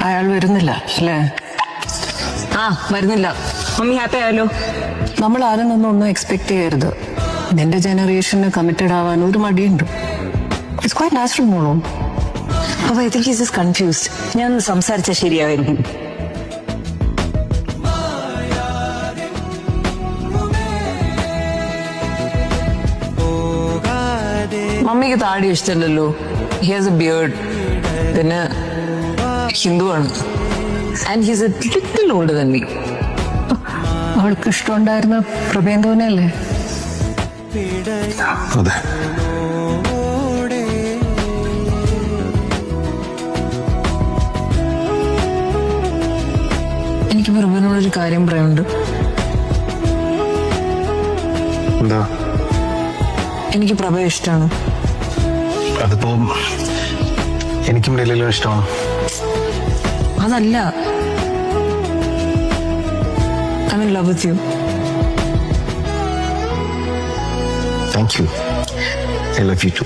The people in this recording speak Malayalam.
അയാൾ വരുന്നില്ല അല്ലേ? വരുന്നില്ല. മമ്മി ഹാപ്പി ആയല്ലോ. നമ്മൾ ആരും നിന്നൊന്നും എക്സ്പെക്ട് ചെയ്യരുത്. നിന്റെ ജനറേഷന് കമ്മിറ്റഡ് ആവാൻ ഒരു മടിയുണ്ട്. ഇറ്റ്സ് ക്വൈറ്റ് നാച്ചുറൽ മോളോ. അപ്പൊ ഐ തിങ്ക് ഈസ് കൺഫ്യൂസ്ഡ്. ഞാൻ സംസാരിച്ചാൽ ശരിയായിരിക്കും. മമ്മിക്ക് താടി ഇഷ്ടമല്ലല്ലോ. He has a beard. പിന്നെ ഹിന്ദുവാണ്. And he's a little older than me. അവൾക്ക് ഇഷ്ടമുണ്ടായിരുന്ന പ്രഭേന്ദുവിനല്ലേ? അതെ. എനിക്ക് പ്രഭുവിനോടൊരു കാര്യം പറയാനുണ്ട്. എന്താ? എനിക്ക് പ്രഭയെ ഇഷ്ടമാണ്. അതിപ്പോ എനിക്കും ഡെല്ലിയിലും ഇഷ്ടമാണ്. അതല്ല, I'm in love with you. Thank you. I love you to.